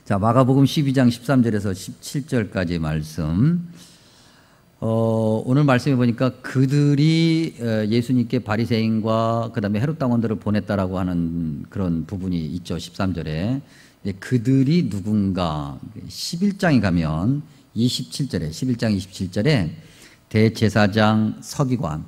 자, 마가복음 12장 13절에서 17절까지 말씀. 오늘 말씀해 보니까 그들이 예수님께 바리새인과 그다음에 헤롯 당원들을 보냈다라고 하는 그런 부분이 있죠. 13절에. 그들이 누군가 11장에 가면 27절에 11장 27절에 대제사장 서기관.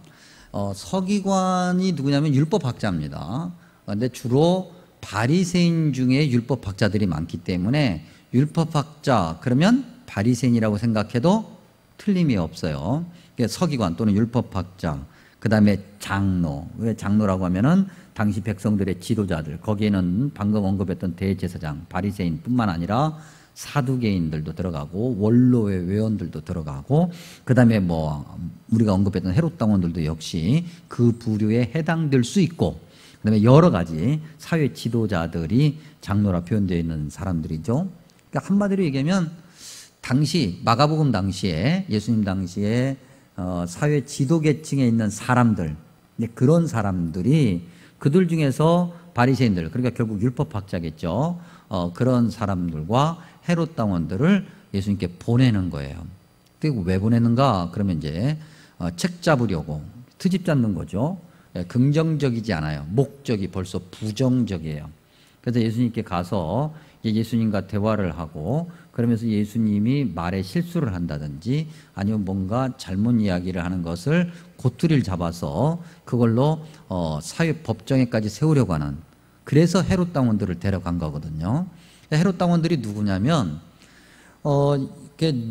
서기관이 누구냐면 율법학자입니다. 그런데 주로 바리새인 중에 율법학자들이 많기 때문에 율법학자 그러면 바리새인이라고 생각해도 틀림이 없어요. 서기관 또는 율법학자, 그 다음에 장로. 왜 장로라고 하면은 당시 백성들의 지도자들, 거기에는 방금 언급했던 대제사장, 바리새인뿐만 아니라 사두개인들도 들어가고 원로의 회원들도 들어가고, 그 다음에 뭐 우리가 언급했던 헤롯 당원들도 역시 그 부류에 해당될 수 있고, 그 다음에 여러 가지 사회 지도자들이 장로라 표현되어 있는 사람들이죠. 그러니까 한마디로 얘기하면 당시 마가복음 당시에 예수님 당시에 사회 지도계층에 있는 사람들, 그런 사람들이 그들 중에서 바리새인들, 그러니까 결국 율법학자겠죠. 그런 사람들과 헤롯 당원들을 예수님께 보내는 거예요. 그리고 왜 보내는가? 그러면 이제 책 잡으려고 트집 잡는 거죠. 긍정적이지 않아요. 목적이 벌써 부정적이에요. 그래서 예수님께 가서 예수님과 대화를 하고, 그러면서 예수님이 말에 실수를 한다든지 아니면 뭔가 잘못 이야기를 하는 것을 고투리를 잡아서 그걸로 사회 법정에까지 세우려고 하는, 그래서 헤롯 당원들을 데려간 거거든요. 헤롯 당원들이 누구냐면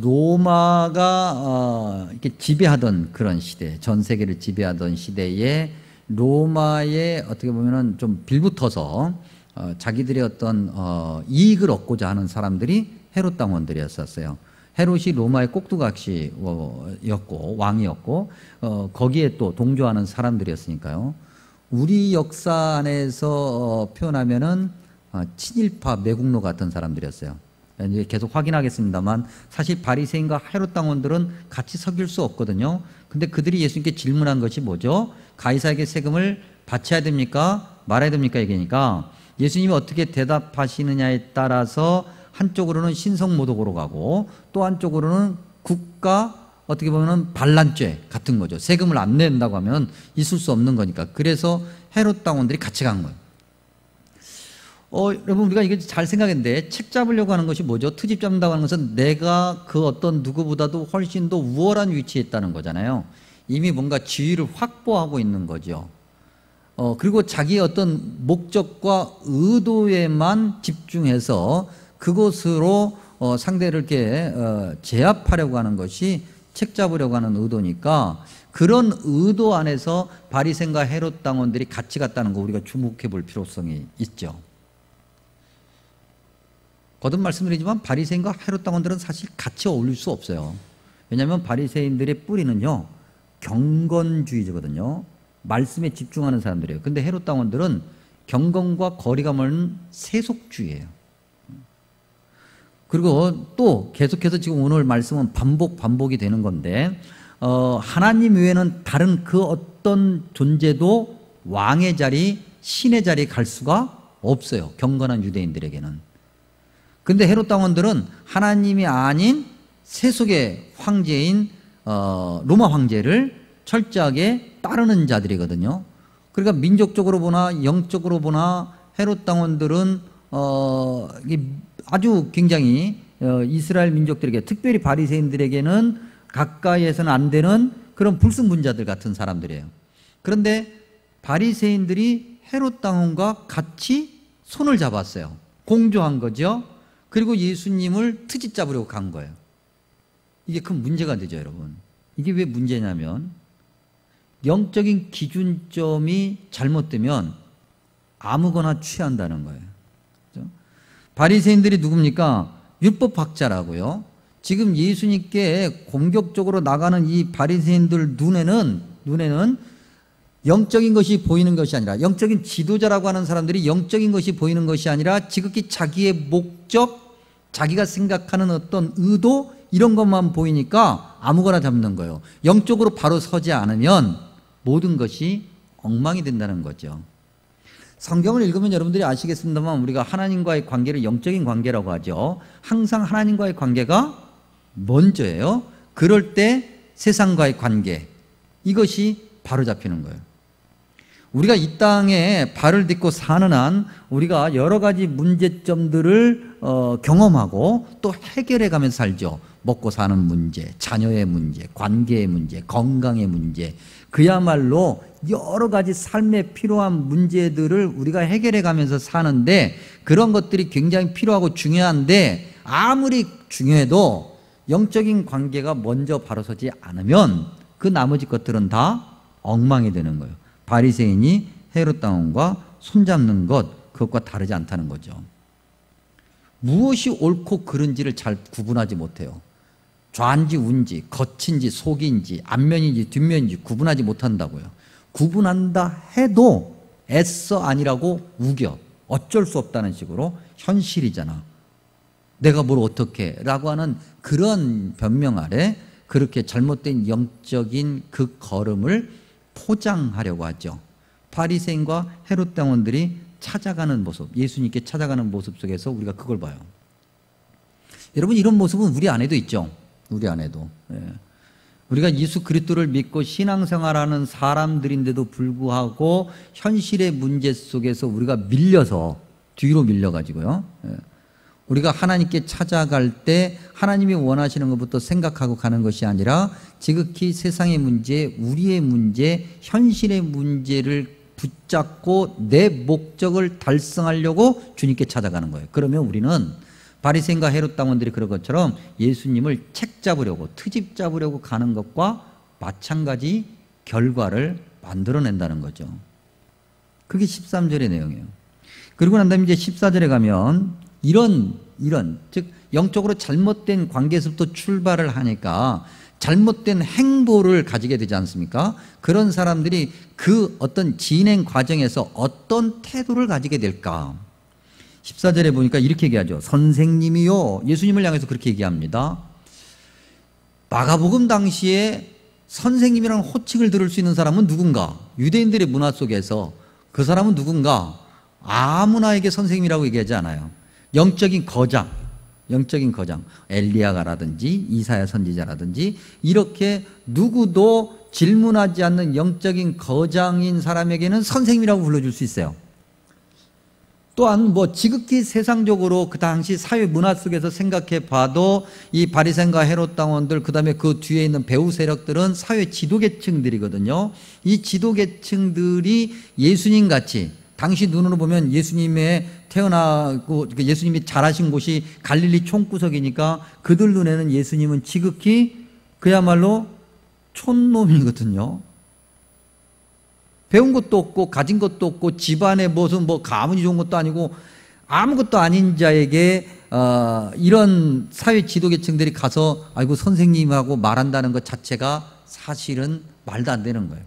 로마가 이렇게 지배하던 그런 시대, 전 세계를 지배하던 시대에 로마에 어떻게 보면은 좀 빌붙어서 자기들의 어떤 이익을 얻고자 하는 사람들이 헤롯 당원들이었었어요. 헤롯이 로마의 꼭두각시였고 왕이었고 거기에 또 동조하는 사람들이었으니까요. 우리 역사 안에서 표현하면은 친일파 매국노 같은 사람들이었어요. 이제 계속 확인하겠습니다만 사실 바리새인과 헤롯 당원들은 같이 섞일 수 없거든요. 근데 그들이 예수님께 질문한 것이 뭐죠? 가이사에게 세금을 바쳐야 됩니까? 말아야 됩니까? 얘기니까 예수님이 어떻게 대답하시느냐에 따라서 한쪽으로는 신성모독으로 가고 또 한쪽으로는 국가 어떻게 보면 반란죄 같은 거죠. 세금을 안 낸다고 하면 있을 수 없는 거니까. 그래서 헤롯 당원들이 같이 간 거예요. 여러분 우리가 이게 잘 생각했는데 책 잡으려고 하는 것이 뭐죠? 트집 잡는다고 하는 것은 내가 그 어떤 누구보다도 훨씬 더 우월한 위치에 있다는 거잖아요. 이미 뭔가 지위를 확보하고 있는 거죠. 그리고 자기의 어떤 목적과 의도에만 집중해서 그것으로 상대를 이렇게 제압하려고 하는 것이 책 잡으려고 하는 의도니까, 그런 의도 안에서 바리새인과 헤롯 당원들이 같이 갔다는 거 우리가 주목해 볼 필요성이 있죠. 거듭 말씀드리지만 바리새인과 헤롯 당원들은 사실 같이 어울릴 수 없어요. 왜냐하면 바리새인들의 뿌리는요 경건주의거든요. 말씀에 집중하는 사람들이에요. 근데 헤롯 당원들은 경건과 거리가 멀은 세속주의예요. 그리고 또 계속해서 지금 오늘 말씀은 반복이 되는 건데 하나님 외에는 다른 그 어떤 존재도 왕의 자리, 신의 자리에 갈 수가 없어요. 경건한 유대인들에게는. 근데 헤롯 당원들은 하나님이 아닌 세속의 황제인 로마 황제를 철저하게 따르는 자들이거든요. 그러니까 민족적으로 보나 영적으로 보나 헤롯 당원들은 아주 굉장히 이스라엘 민족들에게, 특별히 바리새인들에게는 가까이에서는 안 되는 그런 불승분자들 같은 사람들이에요. 그런데 바리새인들이 헤롯 당원과 같이 손을 잡았어요. 공조한 거죠. 그리고 예수님을 트집 잡으려고 간 거예요. 이게 큰 문제가 되죠, 여러분. 이게 왜 문제냐면 영적인 기준점이 잘못되면 아무거나 취한다는 거예요. 그렇죠? 바리새인들이 누굽니까? 율법학자라고요. 지금 예수님께 공격적으로 나가는 이 바리새인들 눈에는 영적인 것이 보이는 것이 아니라, 영적인 지도자라고 하는 사람들이 영적인 것이 보이는 것이 아니라 지극히 자기의 목적, 자기가 생각하는 어떤 의도, 이런 것만 보이니까 아무거나 잡는 거예요. 영적으로 바로 서지 않으면 모든 것이 엉망이 된다는 거죠. 성경을 읽으면 여러분들이 아시겠습니다만 우리가 하나님과의 관계를 영적인 관계라고 하죠. 항상 하나님과의 관계가 먼저예요. 그럴 때 세상과의 관계, 이것이 바로 잡히는 거예요. 우리가 이 땅에 발을 딛고 사는 한 우리가 여러 가지 문제점들을 경험하고 또 해결해 가면서 살죠. 먹고 사는 문제, 자녀의 문제, 관계의 문제, 건강의 문제, 그야말로 여러 가지 삶에 필요한 문제들을 우리가 해결해 가면서 사는데, 그런 것들이 굉장히 필요하고 중요한데 아무리 중요해도 영적인 관계가 먼저 바로 서지 않으면 그 나머지 것들은 다 엉망이 되는 거예요. 바리새인이 헤롯 왕과 손잡는 것, 그것과 다르지 않다는 거죠. 무엇이 옳고 그른지를 잘 구분하지 못해요. 좌인지 우인지, 겉인지 속인지, 앞면인지 뒷면인지 구분하지 못한다고요. 구분한다 해도 애써 아니라고 우겨. 어쩔 수 없다는 식으로 현실이잖아. 내가 뭘 어떻게 라고 하는 그런 변명 아래 그렇게 잘못된 영적인 그 걸음을 포장하려고 하죠. 바리새인과 헤롯 당원들이 찾아가는 모습, 예수님께 찾아가는 모습 속에서 우리가 그걸 봐요. 여러분, 이런 모습은 우리 안에도 있죠. 우리 안에도. 우리가 예수 그리스도를 믿고 신앙생활하는 사람들인데도 불구하고 현실의 문제 속에서 우리가 밀려서 뒤로 밀려가지고요. 우리가 하나님께 찾아갈 때 하나님이 원하시는 것부터 생각하고 가는 것이 아니라 지극히 세상의 문제, 우리의 문제, 현실의 문제를 붙잡고 내 목적을 달성하려고 주님께 찾아가는 거예요. 그러면 우리는 바리새인과 헤롯 당원들이 그런 것처럼 예수님을 책 잡으려고, 트집 잡으려고 가는 것과 마찬가지 결과를 만들어낸다는 거죠. 그게 13절의 내용이에요. 그리고 난 다음에 이제 14절에 가면 이런 즉 영적으로 잘못된 관계에서부터 출발을 하니까 잘못된 행보를 가지게 되지 않습니까? 그런 사람들이 그 어떤 진행 과정에서 어떤 태도를 가지게 될까? 14절에 보니까 이렇게 얘기하죠. 선생님이요. 예수님을 향해서 그렇게 얘기합니다. 마가복음 당시에 선생님이라는 호칭을 들을 수 있는 사람은 누군가? 유대인들의 문화 속에서 그 사람은 누군가? 아무나에게 선생님이라고 얘기하지 않아요. 영적인 거장, 엘리야가라든지 이사야 선지자라든지 이렇게 누구도 질문하지 않는 영적인 거장인 사람에게는 선생님이라고 불러줄 수 있어요. 또한 지극히 세상적으로 그 당시 사회 문화 속에서 생각해 봐도 이 바리새인과 헤롯 당원들, 그 다음에 그 뒤에 있는 배후 세력들은 사회 지도계층들이거든요. 이 지도계층들이 예수님 같이, 당시 눈으로 보면 예수님의 태어나고 예수님이 자라신 곳이 갈릴리 총구석이니까 그들 눈에는 예수님은 지극히 그야말로 촌놈이거든요. 배운 것도 없고 가진 것도 없고 집안에 무슨 가문이 좋은 것도 아니고 아무것도 아닌 자에게 이런 사회 지도계층들이 가서 아이고 선생님하고 말한다는 것 자체가 사실은 말도 안 되는 거예요.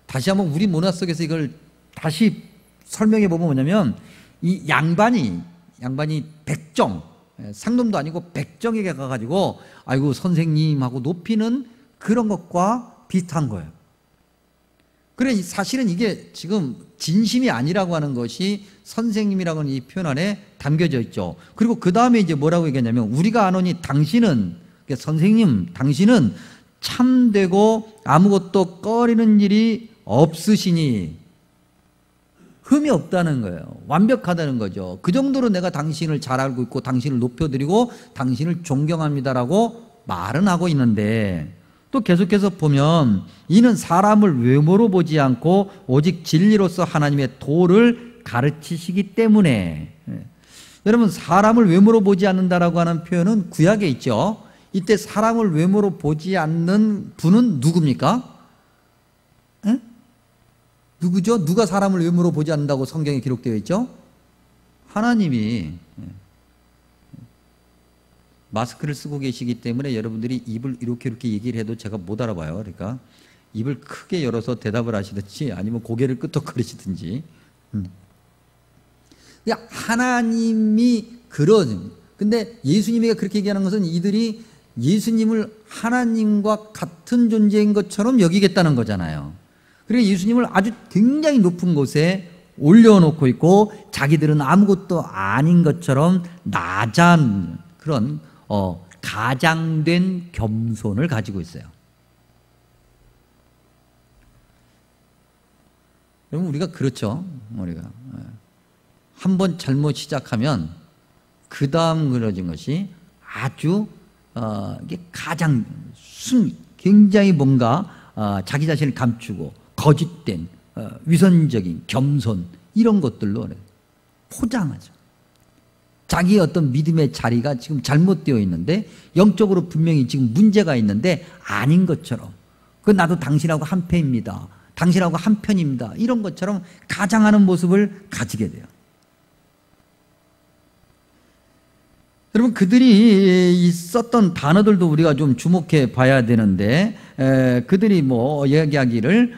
다시 한번 우리 문화 속에서 이걸 다시 설명해 보면 뭐냐면 이 양반이 백정, 상놈도 아니고 백정에게 가가지고 아이고 선생님하고 높이는 그런 것과 비슷한 거예요. 그래 사실은 이게 지금 진심이 아니라고 하는 것이 선생님이라고 하는 이 표현 안에 담겨져 있죠. 그리고 그 다음에 이제 뭐라고 얘기하냐면 우리가 아노니 당신은, 선생님 당신은 참되고 아무것도 꺼리는 일이 없으시니, 흠이 없다는 거예요. 완벽하다는 거죠. 그 정도로 내가 당신을 잘 알고 있고 당신을 높여드리고 당신을 존경합니다라고 말은 하고 있는데, 또 계속해서 보면 이는 사람을 외모로 보지 않고 오직 진리로서 하나님의 도를 가르치시기 때문에. 여러분, 사람을 외모로 보지 않는다라고 하는 표현은 구약에 있죠. 이때 사람을 외모로 보지 않는 분은 누굽니까? 누구죠? 누가 사람을 외모로 보지 않는다고 성경에 기록되어 있죠? 하나님이. 마스크를 쓰고 계시기 때문에 여러분들이 입을 이렇게 얘기를 해도 제가 못 알아봐요. 그러니까 입을 크게 열어서 대답을 하시든지 아니면 고개를 끄덕거리시든지. 하나님이 근데 예수님이 그렇게 얘기하는 것은 이들이 예수님을 하나님과 같은 존재인 것처럼 여기겠다는 거잖아요. 그리고 예수님을 아주 굉장히 높은 곳에 올려놓고 있고 자기들은 아무것도 아닌 것처럼 나잔 그런 가장된 겸손을 가지고 있어요. 여러분 우리가 그렇죠. 우리가 한번 잘못 시작하면 그 다음 그려진 것이 아주 이게 가장 굉장히 뭔가 자기 자신을 감추고 거짓된 위선적인 겸손 이런 것들로 포장하죠. 자기의 어떤 믿음의 자리가 지금 잘못되어 있는데 영적으로 분명히 지금 문제가 있는데 아닌 것처럼 그 나도 당신하고 한패입니다. 당신하고 한편입니다. 이런 것처럼 가장하는 모습을 가지게 돼요. 여러분 그들이 썼던 단어들도 우리가 좀 주목해 봐야 되는데 그들이 뭐 이야기하기를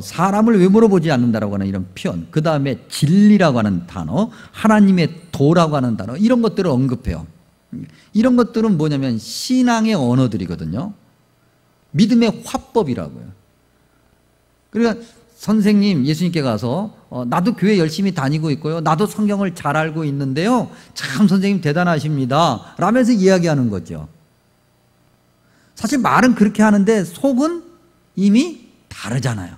사람을 왜 물어보지 않는다라고 하는 이런 표현, 그 다음에 진리라고 하는 단어, 하나님의 도라고 하는 단어 이런 것들을 언급해요. 이런 것들은 뭐냐면 신앙의 언어들이거든요. 믿음의 화법이라고요. 그러니까 선생님 예수님께 가서 나도 교회 열심히 다니고 있고요. 나도 성경을 잘 알고 있는데요. 참 선생님 대단하십니다. 라면서 이야기하는 거죠. 사실 말은 그렇게 하는데 속은 이미 다르잖아요.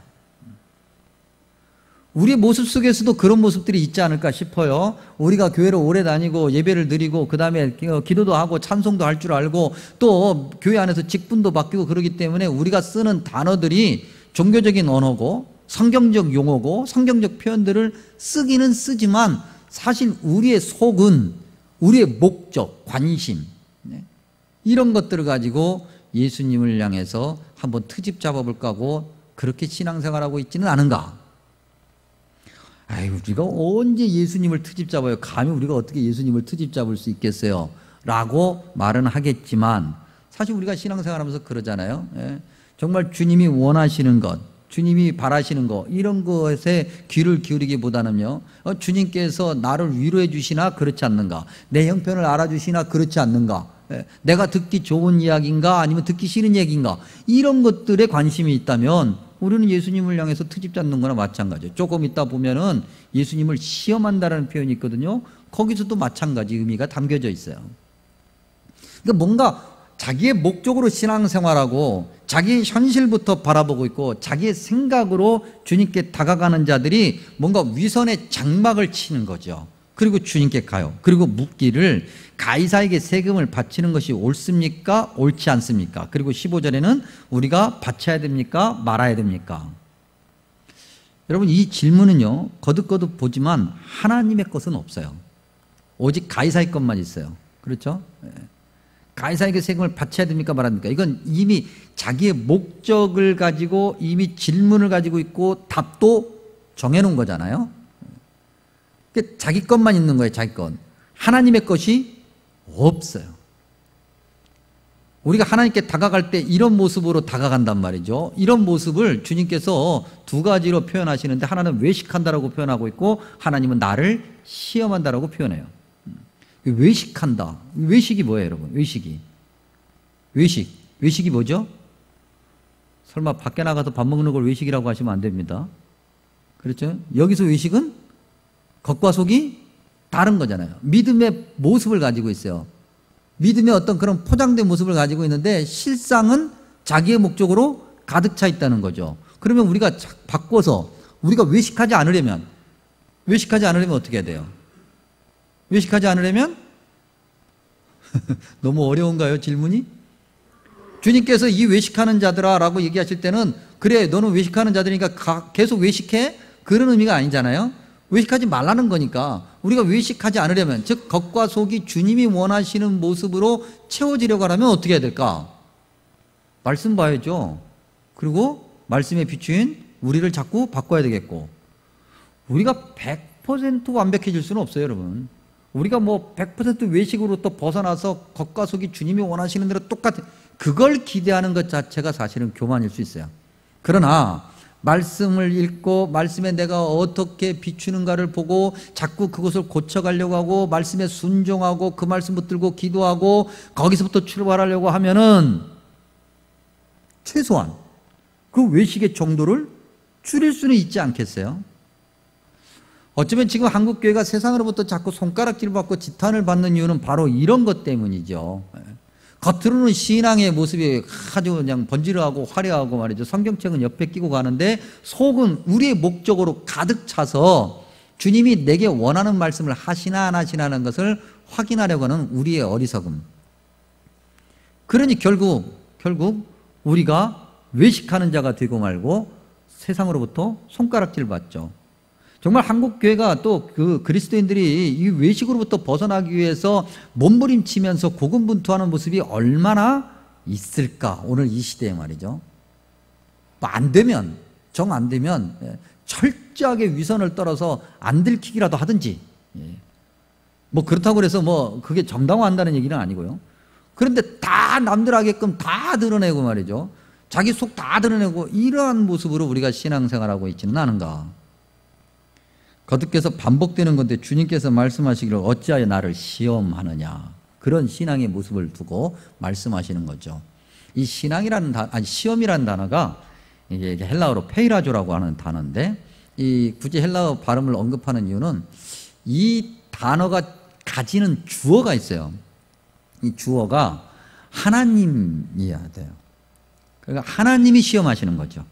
우리의 모습 속에서도 그런 모습들이 있지 않을까 싶어요. 우리가 교회를 오래 다니고 예배를 드리고 그 다음에 기도도 하고 찬송도 할 줄 알고 또 교회 안에서 직분도 바뀌고 그러기 때문에 우리가 쓰는 단어들이 종교적인 언어고 성경적 용어고 성경적 표현들을 쓰기는 쓰지만 사실 우리의 속은 우리의 목적, 관심 이런 것들을 가지고 예수님을 향해서 한번 트집 잡아볼까 하고 그렇게 신앙생활하고 있지는 않은가? 아유, 우리가 언제 예수님을 트집 잡아요? 감히 우리가 어떻게 예수님을 트집 잡을 수 있겠어요? 라고 말은 하겠지만 사실 우리가 신앙생활하면서 그러잖아요. 정말 주님이 원하시는 것, 주님이 바라시는 것 이런 것에 귀를 기울이기보다는요 주님께서 나를 위로해 주시나 그렇지 않는가, 내 형편을 알아주시나 그렇지 않는가, 내가 듣기 좋은 이야기인가 아니면 듣기 싫은 얘기인가 이런 것들에 관심이 있다면 우리는 예수님을 향해서 트집 잡는 거나 마찬가지예요. 조금 있다 보면은 예수님을 시험한다라는 표현이 있거든요. 거기서도 마찬가지 의미가 담겨져 있어요. 그러니까 뭔가 자기의 목적으로 신앙생활하고 자기의 현실부터 바라보고 있고 자기의 생각으로 주님께 다가가는 자들이 뭔가 위선의 장막을 치는 거죠. 그리고 주님께 가요. 그리고 묻기를 가이사에게 세금을 바치는 것이 옳습니까? 옳지 않습니까? 그리고 15절에는 우리가 바쳐야 됩니까? 말아야 됩니까? 여러분 이 질문은요 거듭거듭 보지만 하나님의 것은 없어요. 오직 가이사의 것만 있어요. 그렇죠? 가이사에게 세금을 바쳐야 됩니까? 말아야 됩니까? 이건 이미 자기의 목적을 가지고 이미 질문을 가지고 있고 답도 정해놓은 거잖아요. 자기 것만 있는 거예요. 자기 것. 하나님의 것이 없어요. 우리가 하나님께 다가갈 때 이런 모습으로 다가간단 말이죠. 이런 모습을 주님께서 두 가지로 표현하시는데 하나는 외식한다라고 표현하고 있고 하나님은 나를 시험한다라고 표현해요. 외식한다. 외식이 뭐예요, 여러분? 외식이 뭐죠? 설마 밖에 나가서 밥 먹는 걸 외식이라고 하시면 안 됩니다. 그렇죠? 여기서 외식은 겉과 속이 다른 거잖아요. 믿음의 모습을 가지고 있어요. 믿음의 어떤 그런 포장된 모습을 가지고 있는데 실상은 자기의 목적으로 가득 차 있다는 거죠. 그러면 우리가 바꿔서 우리가 외식하지 않으려면 어떻게 해야 돼요? 외식하지 않으려면 너무 어려운가요, 질문이? 주님께서 이 외식하는 자들아 라고 얘기하실 때는 그래 너는 외식하는 자들이니까 계속 외식해? 그런 의미가 아니잖아요. 외식하지 말라는 거니까 우리가 외식하지 않으려면 즉 겉과 속이 주님이 원하시는 모습으로 채워지려고 하면 어떻게 해야 될까? 말씀 봐야죠. 그리고 말씀에 비추인 우리를 자꾸 바꿔야 되겠고 우리가 100% 완벽해질 수는 없어요, 여러분. 우리가 뭐 100% 외식으로 또 벗어나서 겉과 속이 주님이 원하시는 대로 똑같은 그걸 기대하는 것 자체가 사실은 교만일 수 있어요. 그러나 말씀을 읽고 말씀에 내가 어떻게 비추는가를 보고 자꾸 그것을 고쳐가려고 하고 말씀에 순종하고 그 말씀 붙들고 기도하고 거기서부터 출발하려고 하면은 최소한 그 외식의 정도를 줄일 수는 있지 않겠어요? 어쩌면 지금 한국교회가 세상으로부터 자꾸 손가락질 받고 지탄을 받는 이유는 바로 이런 것 때문이죠. 겉으로는 신앙의 모습이 아주 그냥 번지르하고 화려하고 말이죠. 성경책은 옆에 끼고 가는데 속은 우리의 목적으로 가득 차서 주님이 내게 원하는 말씀을 하시나 안 하시나는 것을 확인하려고 하는 우리의 어리석음. 그러니 결국 우리가 외식하는 자가 되고 말고 세상으로부터 손가락질 받죠. 정말 한국교회가 또 그 그리스도인들이 이 외식으로부터 벗어나기 위해서 몸부림치면서 고군분투하는 모습이 얼마나 있을까? 오늘 이 시대에 말이죠. 정 안 되면 철저하게 위선을 떨어서 안 들키기라도 하든지, 뭐 그렇다고 해서 뭐 그게 정당화한다는 얘기는 아니고요. 그런데 다 남들 하게끔 다 드러내고 말이죠. 자기 속 다 드러내고 이러한 모습으로 우리가 신앙생활하고 있지는 않은가. 거듭께서 반복되는 건데 주님께서 말씀하시기를 어찌하여 나를 시험하느냐. 그런 신앙의 모습을 두고 말씀하시는 거죠. 이 시험이라는 단어가 이게 헬라어로 페이라조라고 하는 단어인데, 이 굳이 헬라어 발음을 언급하는 이유는 이 단어가 가지는 주어가 있어요. 이 주어가 하나님이어야 돼요. 그러니까 하나님이 시험하시는 거죠.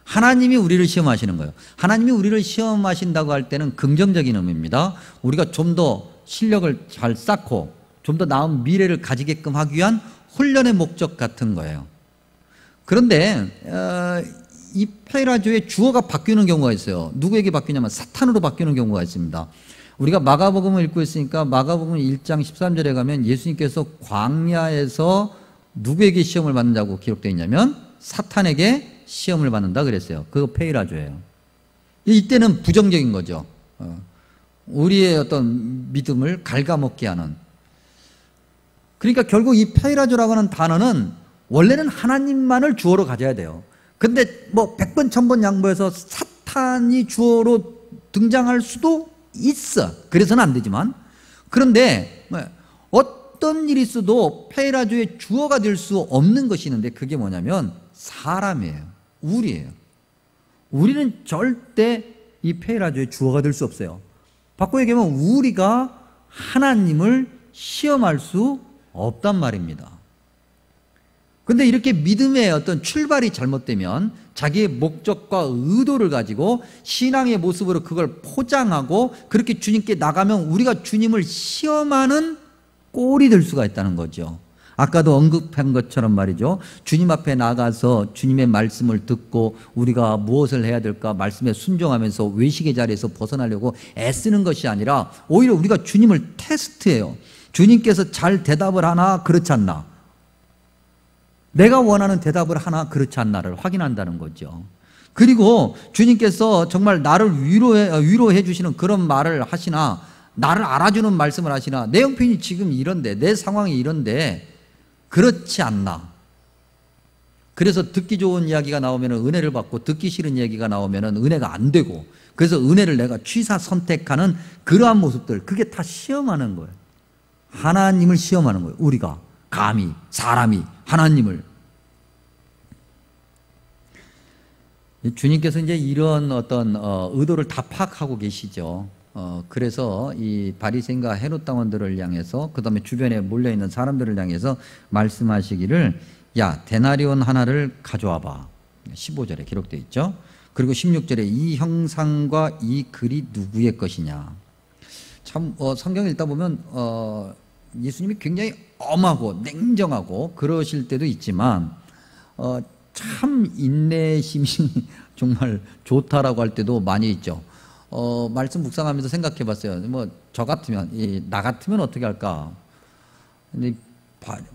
하나님이 우리를 시험하시는 거예요. 하나님이 우리를 시험하신다고 할 때는 긍정적인 의미입니다. 우리가 좀 더 실력을 잘 쌓고 좀 더 나은 미래를 가지게끔 하기 위한 훈련의 목적 같은 거예요. 그런데 이 페이라조의 주어가 바뀌는 경우가 있어요. 누구에게 바뀌냐면 사탄으로 바뀌는 경우가 있습니다. 우리가 마가복음을 읽고 있으니까 마가복음 1장 13절에 가면 예수님께서 광야에서 누구에게 시험을 받는다고 기록되어 있냐면 사탄에게 시험을 받는다 그랬어요. 그거 페이라조예요. 이때는 부정적인 거죠. 우리의 어떤 믿음을 갉아먹게 하는. 그러니까 결국 이 페이라조라고 하는 단어는 원래는 하나님만을 주어로 가져야 돼요. 근데 뭐 100번 1000번 양보해서 사탄이 주어로 등장할 수도 있어. 그래서는 안 되지만. 그런데 어떤 일이 있어도 페이라조의 주어가 될 수 없는 것이 있는데 그게 뭐냐면 사람이에요. 우리예요. 우리는 절대 이 페이라조의 주어가 될 수 없어요. 바꿔 얘기하면 우리가 하나님을 시험할 수 없단 말입니다. 그런데 이렇게 믿음의 어떤 출발이 잘못되면 자기의 목적과 의도를 가지고 신앙의 모습으로 그걸 포장하고 그렇게 주님께 나가면 우리가 주님을 시험하는 꼴이 될 수가 있다는 거죠. 아까도 언급한 것처럼 말이죠. 주님 앞에 나가서 주님의 말씀을 듣고 우리가 무엇을 해야 될까 말씀에 순종하면서 외식의 자리에서 벗어나려고 애쓰는 것이 아니라 오히려 우리가 주님을 테스트해요. 주님께서 잘 대답을 하나 그렇지 않나, 내가 원하는 대답을 하나 그렇지 않나를 확인한다는 거죠. 그리고 주님께서 정말 나를 위로해 주시는 그런 말을 하시나, 나를 알아주는 말씀을 하시나, 내 형편이 지금 이런데, 내 상황이 이런데 그렇지 않나. 그래서 듣기 좋은 이야기가 나오면 은혜를 받고 듣기 싫은 이야기가 나오면 은혜가 안 되고, 그래서 은혜를 내가 취사 선택하는 그러한 모습들, 그게 다 시험하는 거예요. 하나님을 시험하는 거예요. 우리가 감히, 사람이 하나님을. 주님께서 이제 이런 어떤 의도를 다 파악하고 계시죠. 그래서 이 바리새인과 헤롯 당원들을 향해서, 그 다음에 주변에 몰려있는 사람들을 향해서 말씀하시기를, 야, 데나리온 하나를 가져와봐. 15절에 기록되어 있죠. 그리고 16절에 이 형상과 이 글이 누구의 것이냐. 참 성경을 읽다 보면 예수님이 굉장히 엄하고 냉정하고 그러실 때도 있지만 참 인내심이 정말 좋다라고 할 때도 많이 있죠. 말씀 묵상하면서 생각해 봤어요. 뭐 저 같으면, 나 같으면 어떻게 할까? 근데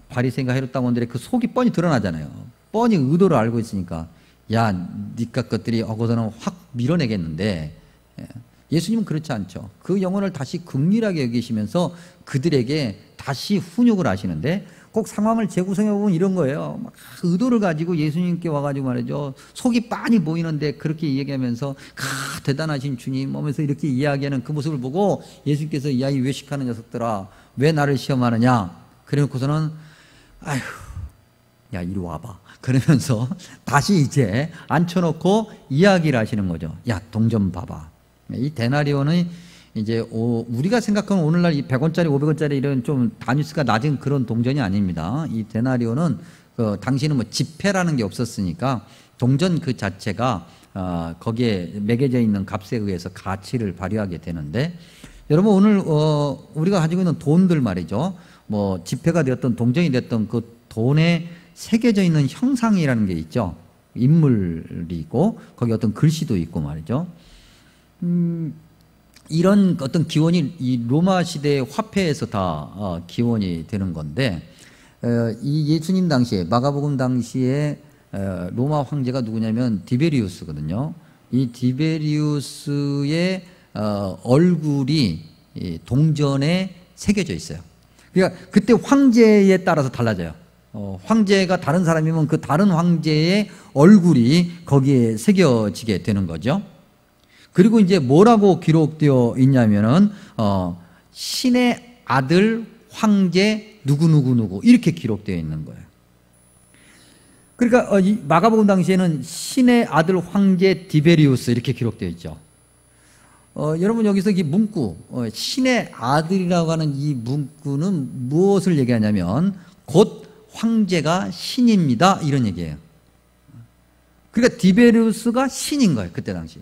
바리새인과 헤롯 당원들의 그 속이 뻔히 드러나잖아요. 뻔히 의도를 알고 있으니까, 야, 니까 것들이 거기서는 확 밀어내겠는데, 예수님은 그렇지 않죠. 그 영혼을 다시 긍휼하게 여기시면서 그들에게 다시 훈육을 하시는데, 꼭 상황을 재구성해보면 이런 거예요. 막 의도를 가지고 예수님께 와가지고 말이죠. 속이 빤히 보이는데 그렇게 이야기하면서, 대단하신 주님 하면서 이렇게 이야기하는 그 모습을 보고 예수님께서, 야, 이 외식하는 녀석들아, 왜 나를 시험하느냐. 그래 놓고서는, 아휴, 야, 이리 와봐. 그러면서 다시 이제 앉혀놓고 이야기를 하시는 거죠. 야, 동 좀 봐봐. 이 데나리온은 이제 우리가 생각하는 오늘날 이 100원짜리, 500원짜리 이런 좀 단위수가 낮은 그런 동전이 아닙니다. 이 데나리온은 당시에는 뭐 지폐라는 게 없었으니까 동전 그 자체가 거기에 매겨져 있는 값에 의해서 가치를 발휘하게 되는데, 여러분 오늘 우리가 가지고 있는 돈들 말이죠. 뭐 지폐가 되었던 동전이 됐던 그 돈에 새겨져 있는 형상이라는 게 있죠. 인물이 있고 거기 어떤 글씨도 있고 말이죠. 이런 어떤 기원이 이 로마 시대의 화폐에서 다 기원이 되는 건데, 이 예수님 당시에 마가복음 당시에 로마 황제가 누구냐면 디베리우스거든요. 이 디베리우스의 얼굴이 동전에 새겨져 있어요. 그러니까 그때 황제에 따라서 달라져요. 황제가 다른 사람이면 그 다른 황제의 얼굴이 거기에 새겨지게 되는 거죠. 그리고 이제 뭐라고 기록되어 있냐면은 신의 아들 황제 누구누구누구 이렇게 기록되어 있는 거예요. 그러니까 이 마가복음 당시에는 신의 아들 황제 디베리우스 이렇게 기록되어 있죠. 여러분 여기서 이 문구 신의 아들이라고 하는 이 문구는 무엇을 얘기하냐면 곧 황제가 신입니다 이런 얘기예요. 그러니까 디베리우스가 신인 거예요 그때 당시.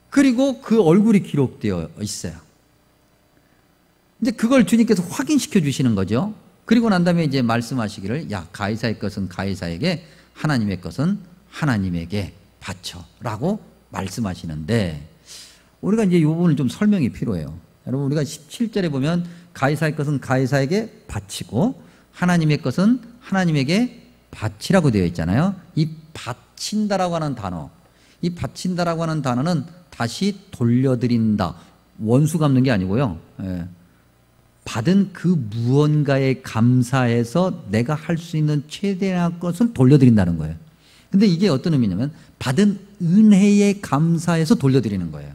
그리고 그 얼굴이 기록되어 있어요. 이제 그걸 주님께서 확인시켜 주시는 거죠. 그리고 난 다음에 이제 말씀하시기를, 야, 가이사의 것은 가이사에게, 하나님의 것은 하나님에게 바쳐라고 말씀하시는데, 우리가 이제 이 부분을 좀 설명이 필요해요. 여러분 우리가 17절에 보면 가이사의 것은 가이사에게 바치고 하나님의 것은 하나님에게 바치라고 되어 있잖아요. 이 바친다라고 하는 단어, 이 바친다라고 하는 단어는 다시 돌려드린다, 원수 갚는 게 아니고요. 받은 그 무언가에 감사해서 내가 할 수 있는 최대한 것을 돌려드린다는 거예요. 근데 이게 어떤 의미냐면 받은 은혜에 감사해서 돌려드리는 거예요.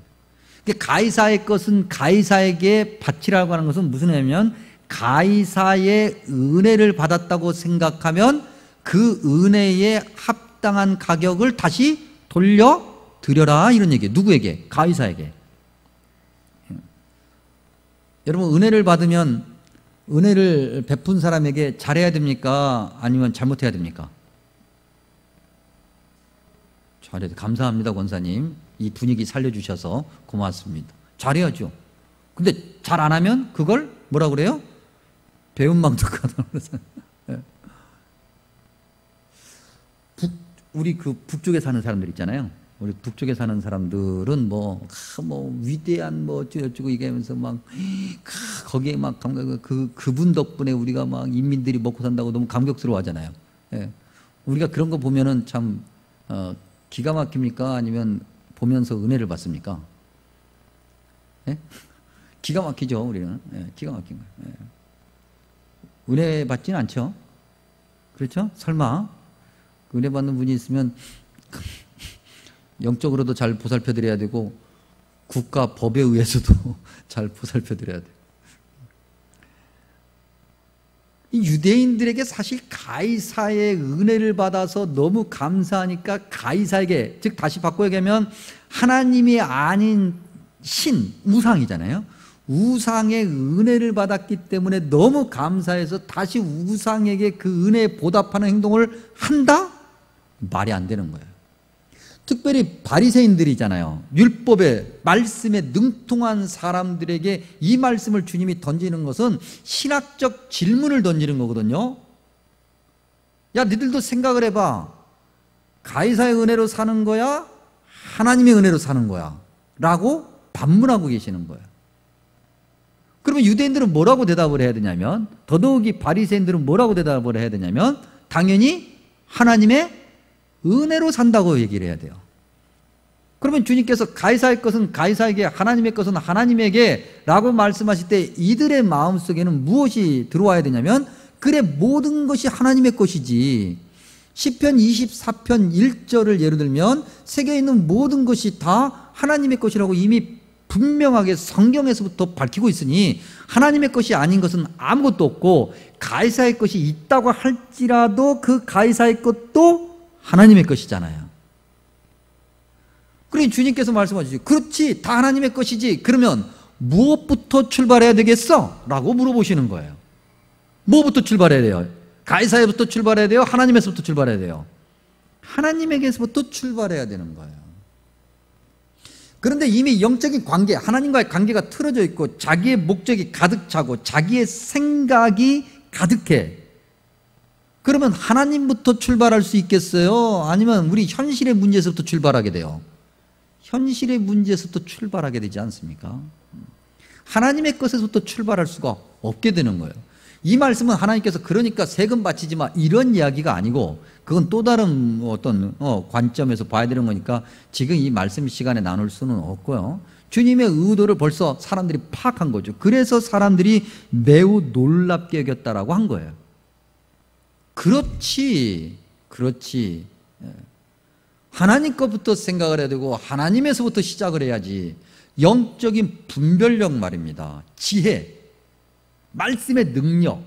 가이사의 것은 가이사에게 바치라고 하는 것은 무슨 의미냐면 가이사의 은혜를 받았다고 생각하면 그 은혜에 합당한 가격을 다시 돌려드려라 이런 얘기예요. 누구에게? 가이사에게. 여러분 은혜를 받으면 은혜를 베푼 사람에게 잘해야 됩니까? 아니면 잘못해야 됩니까? 잘해야 돼. 감사합니다 권사님. 이 분위기 살려주셔서 고맙습니다. 잘해야죠. 근데 잘 안 하면 그걸 뭐라고 그래요? 배은망덕하다. 우리 그 북쪽에 사는 사람들 있잖아요. 우리 북쪽에 사는 사람들은 뭐 위대한 뭐 어쩌고 얘기하면서 막 거기에 막 그분 덕분에 우리가 막 인민들이 먹고 산다고 너무 감격스러워 하잖아요. 예. 우리가 그런 거 보면은 참 기가 막힙니까? 아니면 보면서 은혜를 받습니까? 예? 기가 막히죠, 우리는. 예, 기가 막힌 거예요. 예. 은혜 받지는 않죠. 그렇죠? 설마 은혜 받는 분이 있으면 영적으로도 잘 보살펴 드려야 되고 국가 법에 의해서도 잘 보살펴 드려야 돼요. 이 유대인들에게 사실 가이사의 은혜를 받아서 너무 감사하니까 가이사에게, 즉 다시 바꿔 얘기하면 하나님이 아닌 신, 우상이잖아요. 우상의 은혜를 받았기 때문에 너무 감사해서 다시 우상에게 그 은혜에 보답하는 행동을 한다? 말이 안 되는 거예요. 특별히 바리새인들이잖아요. 율법의 말씀에 능통한 사람들에게 이 말씀을 주님이 던지는 것은 신학적 질문을 던지는 거거든요. 야, 너희들도 생각을 해봐. 가이사의 은혜로 사는 거야? 하나님의 은혜로 사는 거야? 라고 반문하고 계시는 거예요. 그러면 유대인들은 뭐라고 대답을 해야 되냐면, 더더욱이 바리새인들은 뭐라고 대답을 해야 되냐면 당연히 하나님의 은혜로 산다고 얘기를 해야 돼요. 그러면 주님께서 가이사의 것은 가이사에게, 하나님의 것은 하나님에게 라고 말씀하실 때 이들의 마음속에는 무엇이 들어와야 되냐면, 그래 모든 것이 하나님의 것이지. 시편 24편 1절을 예를 들면 세계에 있는 모든 것이 다 하나님의 것이라고 이미 분명하게 성경에서부터 밝히고 있으니 하나님의 것이 아닌 것은 아무것도 없고, 가이사의 것이 있다고 할지라도 그 가이사의 것도 하나님의 것이잖아요. 그러니 주님께서 말씀하시죠. 그렇지, 다 하나님의 것이지. 그러면 무엇부터 출발해야 되겠어? 라고 물어보시는 거예요. 뭐부터 출발해야 돼요? 가이사야부터 출발해야 돼요? 하나님에서부터 출발해야 돼요? 하나님에게서부터 출발해야 되는 거예요. 그런데 이미 영적인 관계, 하나님과의 관계가 틀어져 있고 자기의 목적이 가득 차고 자기의 생각이 가득해. 그러면 하나님부터 출발할 수 있겠어요? 아니면 우리 현실의 문제에서부터 출발하게 돼요? 현실의 문제에서부터 출발하게 되지 않습니까? 하나님의 것에서부터 출발할 수가 없게 되는 거예요. 이 말씀은 하나님께서 그러니까 세금 바치지 마 이런 이야기가 아니고 그건 또 다른 어떤 관점에서 봐야 되는 거니까 지금 이 말씀 시간에 나눌 수는 없고요. 주님의 의도를 벌써 사람들이 파악한 거죠. 그래서 사람들이 매우 놀랍게 여겼다라고 한 거예요. 그렇지. 하나님 것부터 생각을 해야 되고 하나님에서부터 시작을 해야지. 영적인 분별력 말입니다. 지혜, 말씀의 능력.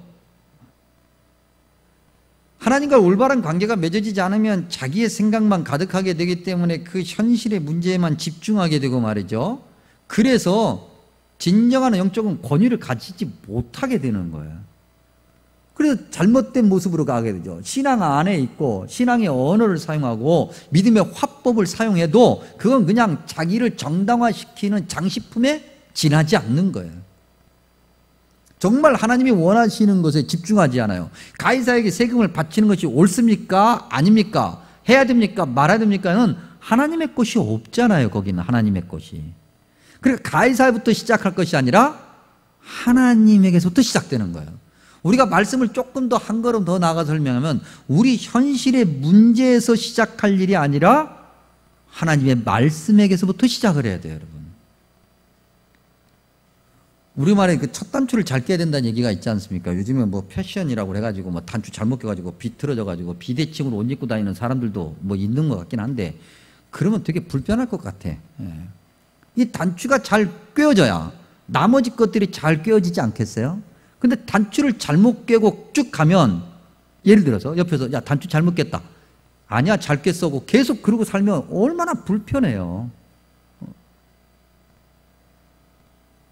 하나님과 올바른 관계가 맺어지지 않으면 자기의 생각만 가득하게 되기 때문에 그 현실의 문제에만 집중하게 되고 말이죠. 그래서 진정한 영적인 권위를 가지지 못하게 되는 거예요. 그래서 잘못된 모습으로 가게 되죠. 신앙 안에 있고 신앙의 언어를 사용하고 믿음의 화법을 사용해도 그건 그냥 자기를 정당화시키는 장식품에 지나지 않는 거예요. 정말 하나님이 원하시는 것에 집중하지 않아요. 가이사에게 세금을 바치는 것이 옳습니까? 아닙니까? 해야 됩니까? 말아야 됩니까?는 하나님의 것이 없잖아요. 거기는 하나님의 것이. 그러니까 가이사부터 시작할 것이 아니라 하나님에게서부터 시작되는 거예요. 우리가 말씀을 조금 더 한 걸음 더 나아가 설명하면 우리 현실의 문제에서 시작할 일이 아니라 하나님의 말씀에게서부터 시작을 해야 돼요, 여러분. 우리말에 그 첫 단추를 잘 깨야 된다는 얘기가 있지 않습니까? 요즘에 뭐 패션이라고 해가지고 뭐 단추 잘못 껴가지고 비틀어져가지고 비대칭으로 옷 입고 다니는 사람들도 뭐 있는 것 같긴 한데 그러면 되게 불편할 것 같아. 예. 이 단추가 잘 꿰어져야 나머지 것들이 잘 꿰어지지 않겠어요? 근데 단추를 잘못 꿰고 쭉 가면 예를 들어서 옆에서 야 단추 잘못 꼈다. 아니야 잘 꼈어. 계속 그러고 살면 얼마나 불편해요.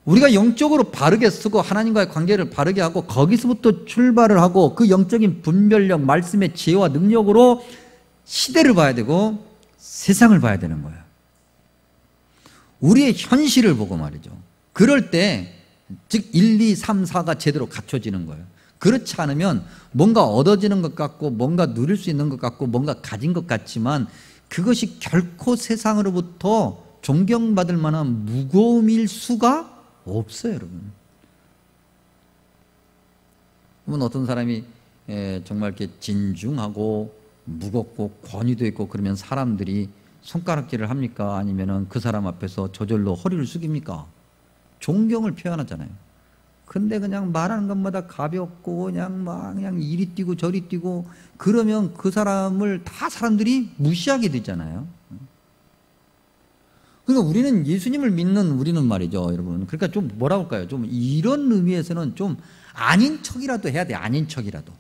우리가 영적으로 바르게 쓰고 하나님과의 관계를 바르게 하고 거기서부터 출발을 하고 그 영적인 분별력, 말씀의 지혜와 능력으로 시대를 봐야 되고 세상을 봐야 되는 거예요. 우리의 현실을 보고 말이죠. 그럴 때 즉 1, 2, 3, 4가 제대로 갖춰지는 거예요. 그렇지 않으면 뭔가 얻어지는 것 같고 뭔가 누릴 수 있는 것 같고 뭔가 가진 것 같지만 그것이 결코 세상으로부터 존경받을 만한 무거움일 수가 없어요, 여러분. 그러면 어떤 사람이 정말 이렇게 진중하고 무겁고 권위도 있고 그러면 사람들이 손가락질을 합니까? 아니면은 그 사람 앞에서 저절로 허리를 숙입니까? 존경을 표현하잖아요. 근데 그냥 말하는 것마다 가볍고 그냥 이리 뛰고 저리 뛰고 그러면 그 사람을 다 사람들이 무시하게 되잖아요. 그러니까 우리는 예수님을 믿는 우리는 말이죠, 여러분. 그러니까 좀 뭐라고 할까요? 좀 이런 의미에서는 좀 아닌 척이라도 해야 돼. 아닌 척이라도.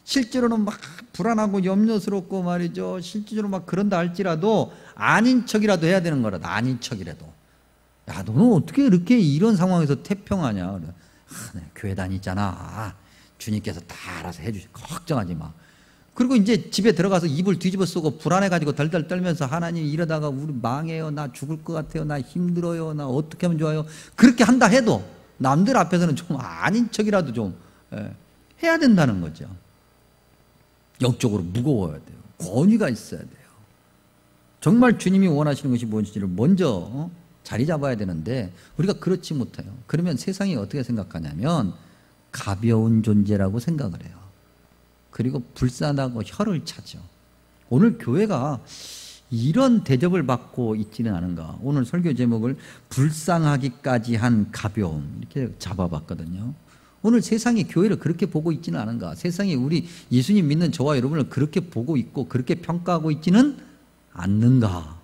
실제로는 막 불안하고 염려스럽고 말이죠. 실제로 막 그런다 할지라도 아닌 척이라도 해야 되는 거라. 아닌 척이라도. 야, 너는 어떻게 이렇게 이런 상황에서 태평하냐? 교회 다니잖아. 주님께서 다 알아서 해주시. 걱정하지 마. 그리고 이제 집에 들어가서 이불 뒤집어 쓰고 불안해가지고 덜덜 떨면서 하나님 이러다가 우리 망해요. 나 죽을 것 같아요. 나 힘들어요. 나 어떻게 하면 좋아요. 그렇게 한다 해도 남들 앞에서는 좀 아닌 척이라도 좀 해야 된다는 거죠. 영적으로 무거워야 돼요. 권위가 있어야 돼요. 정말 주님이 원하시는 것이 무엇인지를 먼저 자리 잡아야 되는데 우리가 그렇지 못해요. 그러면 세상이 어떻게 생각하냐면 가벼운 존재라고 생각을 해요. 그리고 불쌍하고 혀를 차죠. 오늘 교회가 이런 대접을 받고 있지는 않은가. 오늘 설교 제목을 불쌍하기까지 한 가벼움 이렇게 잡아봤거든요. 오늘 세상이 교회를 그렇게 보고 있지는 않은가. 세상이 우리 예수님 믿는 저와 여러분을 그렇게 보고 있고 그렇게 평가하고 있지는 않는가.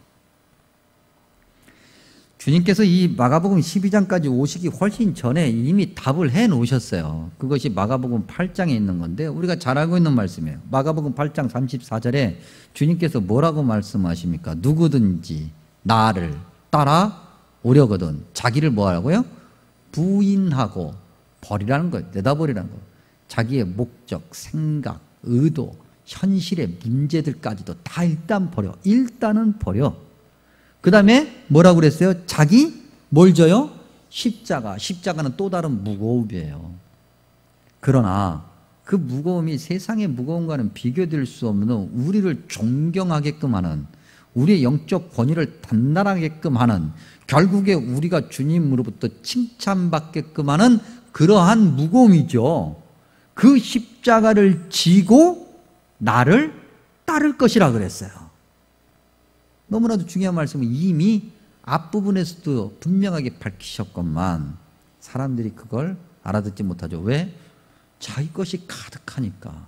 주님께서 이 마가복음 12장까지 오시기 훨씬 전에 이미 답을 해 놓으셨어요. 그것이 마가복음 8장에 있는 건데 우리가 잘 알고 있는 말씀이에요. 마가복음 8장 34절에 주님께서 뭐라고 말씀하십니까? 누구든지 나를 따라오려거든 자기를 뭐하라고요? 부인하고 버리라는 거예요. 내다버리라는 거예요. 자기의 목적, 생각, 의도, 현실의 문제들까지도 다 일단 버려. 일단은 버려. 그 다음에 뭐라고 그랬어요? 자기 뭘 져요? 십자가. 십자가는 또 다른 무거움이에요. 그러나 그 무거움이 세상의 무거움과는 비교될 수 없는 우리를 존경하게끔 하는 우리의 영적 권위를 단단하게끔 하는 결국에 우리가 주님으로부터 칭찬받게끔 하는 그러한 무거움이죠. 그 십자가를 지고 나를 따를 것이라 그랬어요. 너무나도 중요한 말씀은 이미 앞부분에서도 분명하게 밝히셨건만 사람들이 그걸 알아듣지 못하죠. 왜? 자기 것이 가득하니까.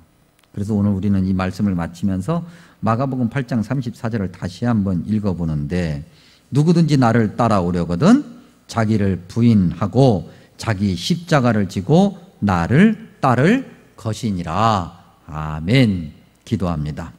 그래서 오늘 우리는 이 말씀을 마치면서 마가복음 8장 34절을 다시 한번 읽어보는데 누구든지 나를 따라오려거든 자기를 부인하고 자기 십자가를 지고 나를 따를 것이니라. 아멘. 기도합니다.